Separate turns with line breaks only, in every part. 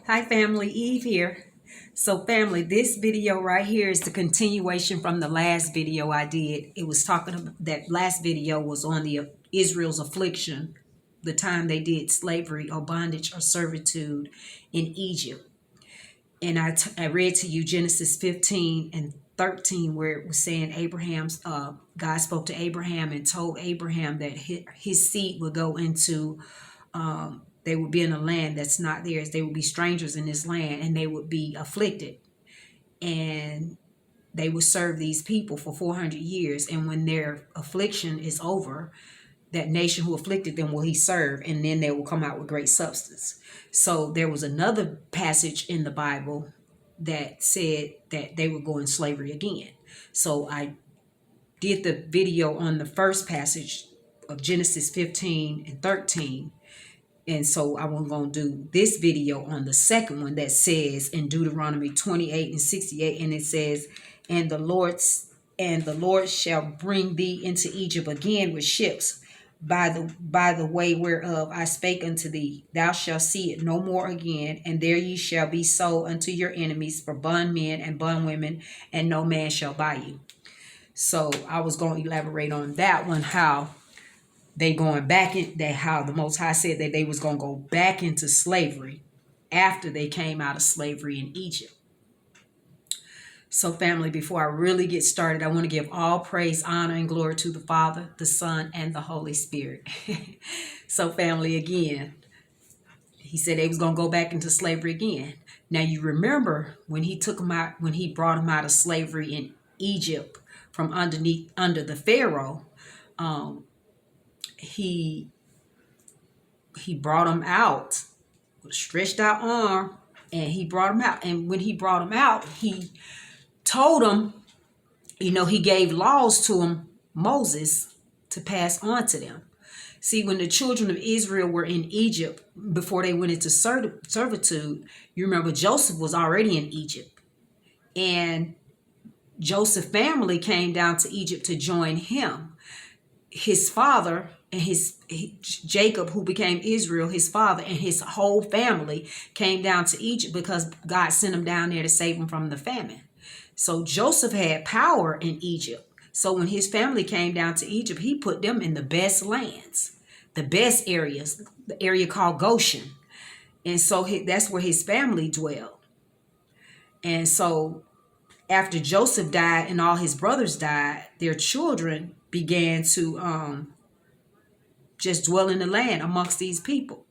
Hi family, Eve here. So family, this video right here is the continuation from the last video I did. It was talking about that last video was on the Israel's affliction, the time they did slavery or bondage or servitude in Egypt. And I read to you Genesis 15 and 13 where it was saying God spoke to Abraham and told Abraham that his seed would go into they would be in a land that's not theirs. They would be strangers in this land and they would be afflicted. And they would serve these people for 400 years. And when their affliction is over, that nation who afflicted them will he serve, and then they will come out with great substance. So there was another passage in the Bible that said that they would go in slavery again. So I did the video on the first passage of Genesis 15 and 13. And so I was going to do this video on the second one that says in Deuteronomy 28 and 68, and it says, and the Lord shall bring thee into Egypt again with ships by the way whereof I spake unto thee. Thou shalt see it no more again, and there ye shall be sold unto your enemies for bondmen and bondwomen, and no man shall buy you. So I was going to elaborate on that one, how they going back in that, how the Most High said that they was going to go back into slavery after they came out of slavery in Egypt. So family, before I really get started, I want to give all praise, honor, and glory to the Father, the Son, and the Holy Spirit. So family, again, he said they was going to go back into slavery again. Now you remember when he took them out, when he brought them out of slavery in Egypt from under the Pharaoh, he brought them out with a stretched out arm, and he brought them out. And when he brought them out, he told them, he gave laws to them, Moses, to pass on to them. See, when the children of Israel were in Egypt before they went into servitude, you remember Joseph was already in Egypt, and Joseph's family came down to Egypt to join him. His father and Jacob, who became Israel, his father and his whole family came down to Egypt because God sent them down there to save them from the famine. So Joseph had power in Egypt. So when his family came down to Egypt, he put them in the best lands, the best areas, the area called Goshen. And so that's where his family dwelled. And so after Joseph died and all his brothers died, their children began to just dwell in the land amongst these people.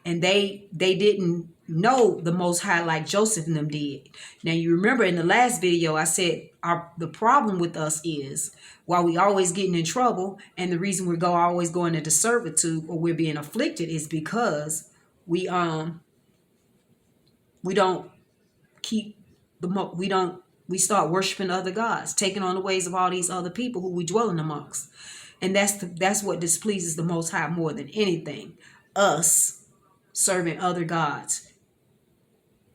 And they didn't know the Most High like Joseph and them did. Now you remember in the last video I said the problem with us is, while we always getting in trouble, and the reason we're always going into servitude or we're being afflicted is because we start worshiping other gods, taking on the ways of all these other people who we dwelling amongst. And that's what displeases the Most High more than anything. Us serving other gods,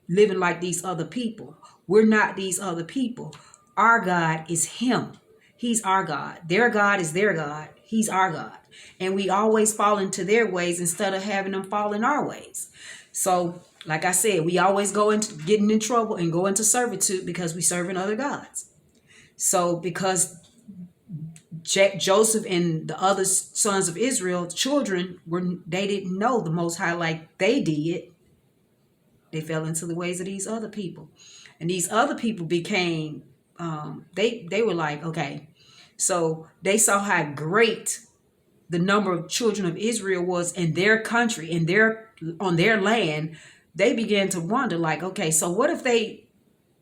living like these other people. We're not these other people. Our God is him. He's our God. Their God is their God. He's our God. And we always fall into their ways instead of having them fall in our ways. So like I said, we always go into getting in trouble and go into servitude because we serving other gods. So because Joseph and the other sons of Israel, children, they didn't know the Most High like they did. They fell into the ways of these other people. And these other people became, they were like, okay. So they saw how great the number of children of Israel was in their country, on their land. They began to wonder like, okay, so what if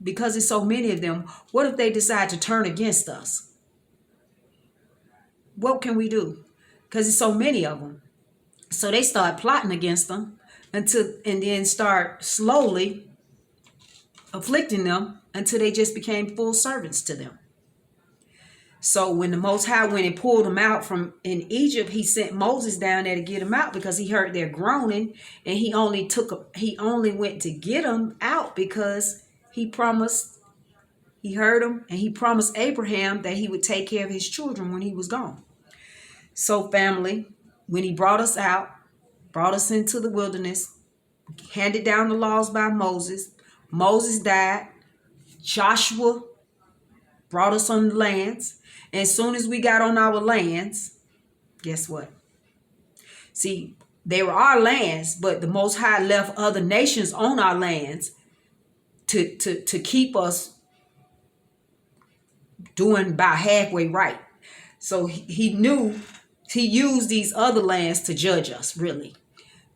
because there's so many of them, what if they decide to turn against us? What can we do? Because there's so many of them. So they start plotting against them and then start slowly afflicting them until they just became full servants to them. So when the Most High went and pulled them out from in Egypt, he sent Moses down there to get them out because he heard their groaning, and he only went to get them out because he heard them, and he promised Abraham that he would take care of his children when he was gone. So family, when he brought us out, brought us into the wilderness, handed down the laws by Moses. Moses died. Joshua brought us on the lands. And as soon as we got on our lands, guess what? See, they were our lands, but the Most High left other nations on our lands to keep us doing about halfway right. So he knew he used these other lands to judge us, really.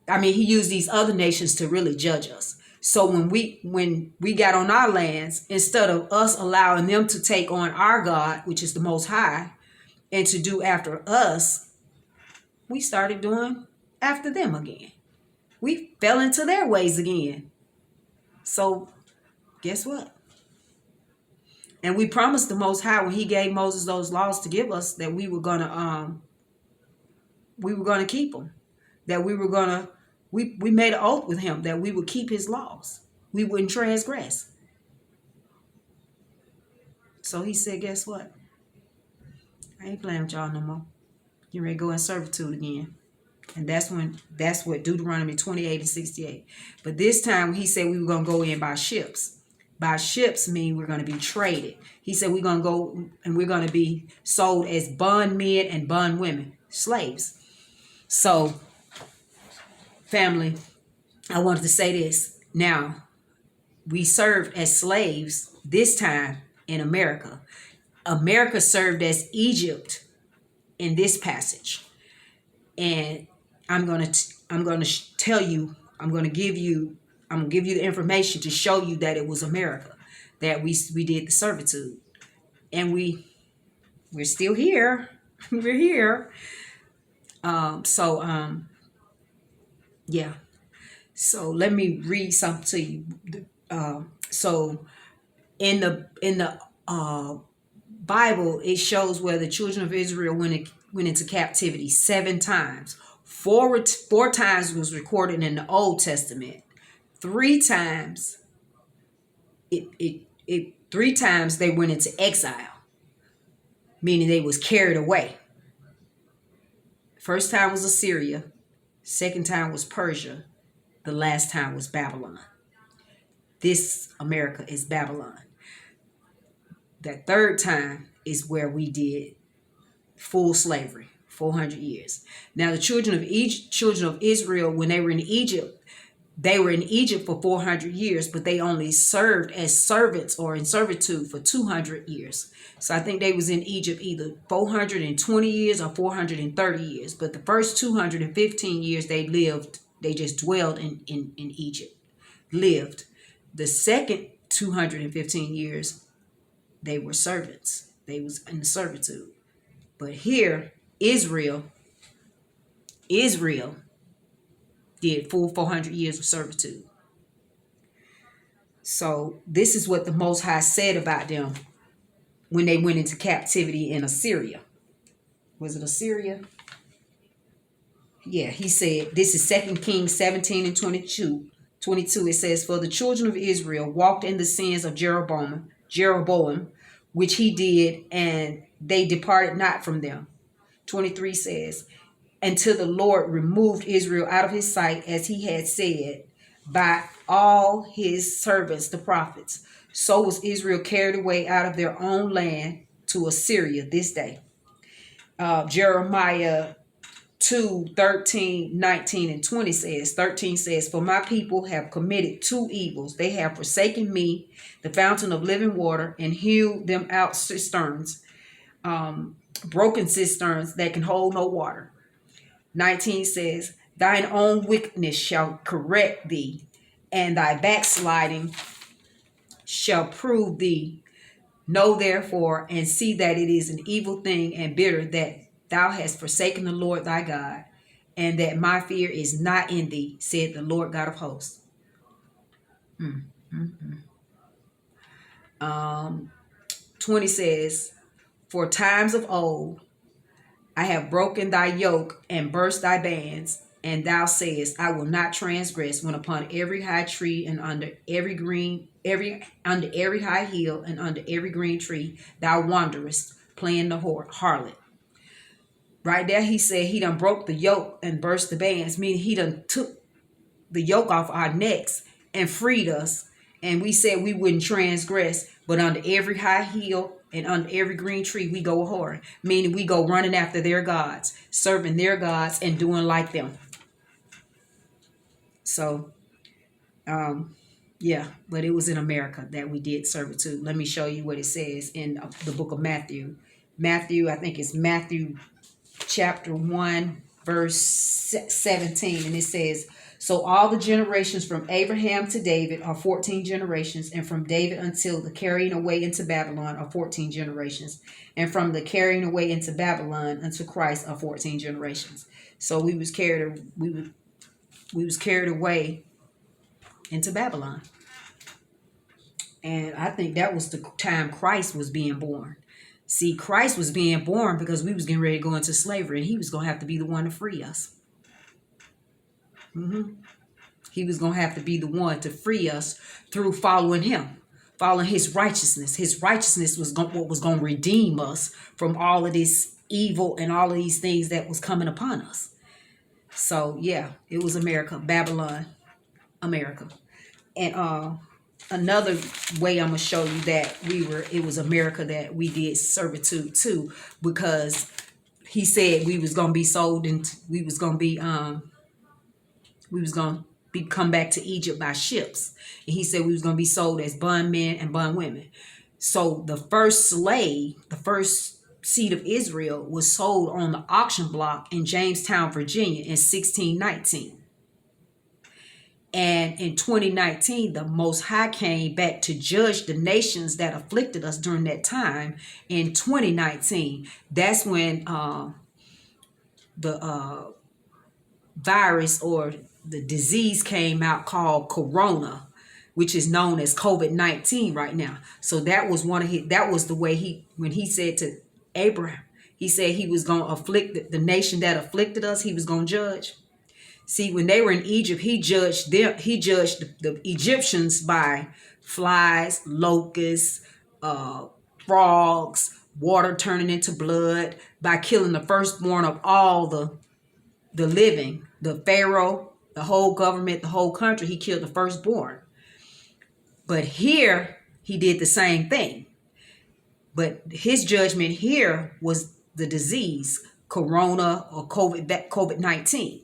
I mean, he used these other nations to really judge us. So when we got on our lands, instead of us allowing them to take on our God, which is the Most High, and to do after us, we started doing after them again. We fell into their ways again. So guess what? And we promised the Most High when he gave Moses those laws to give us that we were gonna keep them. That we made an oath with him that we would keep his laws. We wouldn't transgress. So he said, guess what? I ain't playing with y'all no more. You ready to go in servitude again. And that's what Deuteronomy 28:68. But this time he said we were going to go in by ships. By ships mean we're going to be traded. He said we're going to go and we're going to be sold as bondmen and bondwomen, slaves. So, family, I wanted to say this. Now, we served as slaves this time in America. America served as Egypt in this passage. And I'm going to tell you, I'm going to give you the information to show you that it was America, that we did the servitude. And we're still here. We're here. Yeah. So let me read something to you. So in the Bible, it shows where the children of Israel went into captivity 7 times. Four times was recorded in the Old Testament. 3 times three times they went into exile, meaning they was carried away. First time was Assyria, second time was Persia, the last time was Babylon. This America is Babylon. That third time is where we did full slavery, 400 years. Now the children of Israel, when they were in Egypt for 400 years, but they only served as servants or in servitude for 200 years. So I think they was in Egypt either 420 years or 430 years. But the first 215 years they just dwelled in Egypt, lived. The second 215 years, they were servants. They was in the servitude. But here, Israel did full 400 years of servitude. So this is what the Most High said about them when they went into captivity in Assyria. Was it Assyria? Yeah, he said, this is 2 Kings 17 and 22. It says, for the children of Israel walked in the sins of Jeroboam, which he did, and they departed not from them. 23 says, until the Lord removed Israel out of his sight, as he had said, by all his servants, the prophets. So was Israel carried away out of their own land to Assyria this day. Jeremiah 2:13, 19, and 20 says, 13 says, for my people have committed 2 evils. They have forsaken me, the fountain of living water, and hewed them out cisterns, broken cisterns that can hold no water. 19 says, thine own wickedness shall correct thee, and thy backsliding shall prove thee. Know therefore and see that it is an evil thing and bitter that thou hast forsaken the Lord thy God, and that my fear is not in thee, said the Lord God of hosts. 20 says, for times of old I have broken thy yoke and burst thy bands, and thou sayest, I will not transgress, when upon every high tree and under every high hill and under every green tree thou wanderest, playing the harlot. Right there he said he done broke the yoke and burst the bands, meaning he done took the yoke off our necks and freed us. And we said we wouldn't transgress, but under every high hill and under every green tree, we go whoring, meaning we go running after their gods, serving their gods and doing like them. So, yeah, but it was in America that we did servitude. Let me show you what it says in the book of Matthew. Matthew, I think it's Matthew chapter 1, verse 17. And it says, so all the generations from Abraham to David are 14 generations, and from David until the carrying away into Babylon are 14 generations, and from the carrying away into Babylon unto Christ are 14 generations. So we was carried away into Babylon. And I think that was the time Christ was being born. See, Christ was being born because we was getting ready to go into slavery, and he was going to have to be the one to free us. He was going to have to be the one to free us through following him, following his righteousness. His righteousness was what was going to redeem us from all of this evil and all of these things that was coming upon us. So, yeah, it was America, Babylon, America. And another way I'm going to show you that it was America that we did servitude too, because he said we was going to be sold and we was going to come back to Egypt by ships. And he said we was going to be sold as bondmen and bondwomen. So the first slave, the first seed of Israel, was sold on the auction block in Jamestown, Virginia in 1619. And in 2019, the Most High came back to judge the nations that afflicted us during that time. In 2019, that's when the virus or the disease came out called Corona, which is known as COVID-19 right now. So that was the way when he said to Abraham, he said he was going to afflict the nation that afflicted us. He was going to judge. See, when they were in Egypt, he judged the Egyptians by flies, locusts, frogs, water turning into blood, by killing the firstborn of all the living, the Pharaoh, the whole government, the whole country. He killed the firstborn. But here, he did the same thing. But his judgment here was the disease, Corona or COVID-19.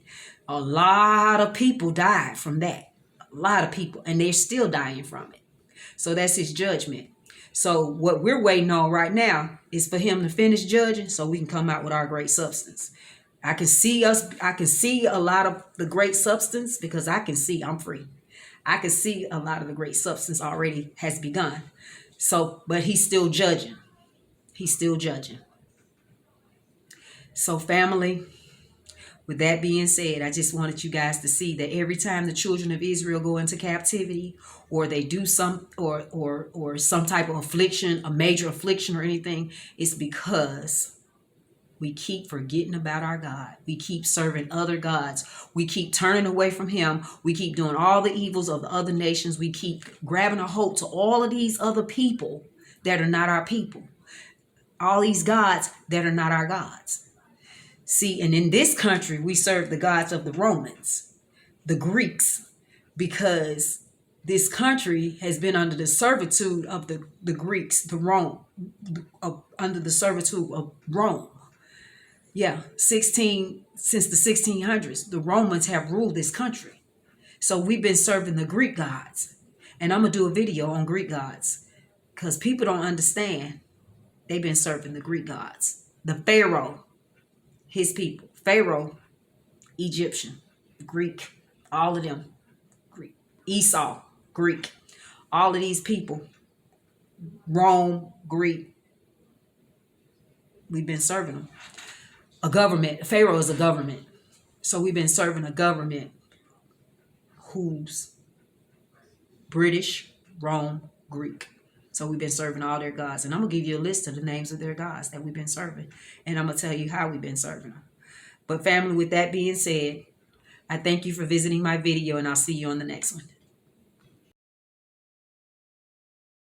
A lot of people died from that. A lot of people. And they're still dying from it. So that's his judgment. So what we're waiting on right now is for him to finish judging so we can come out with our great substance. I can see a lot of the great substance because I'm free. I can see a lot of the great substance already has begun. So, but he's still judging. He's still judging. So family, with that being said, I just wanted you guys to see that every time the children of Israel go into captivity, or they do some or some type of affliction, a major affliction or anything, it's because we keep forgetting about our God. We keep serving other gods. We keep turning away from him. We keep doing all the evils of the other nations. We keep grabbing a hold to all of these other people that are not our people. All these gods that are not our gods. See, and in this country, we serve the gods of the Romans, the Greeks, because this country has been under the servitude of the Greeks, under the servitude of Rome. Yeah, since the 1600s, the Romans have ruled this country. So we've been serving the Greek gods. And I'm going to do a video on Greek gods because people don't understand. They've been serving the Greek gods. The Pharaoh, his people. Pharaoh, Egyptian, Greek, all of them. Greek. Esau, Greek. All of these people, Rome, Greek. We've been serving them. A government. Pharaoh is a government. So we've been serving a government who's British, Rome, Greek. So we've been serving all their gods. And I'm going to give you a list of the names of their gods that we've been serving. And I'm going to tell you how we've been serving them. But family, with that being said, I thank you for visiting my video, and I'll see you on the next one.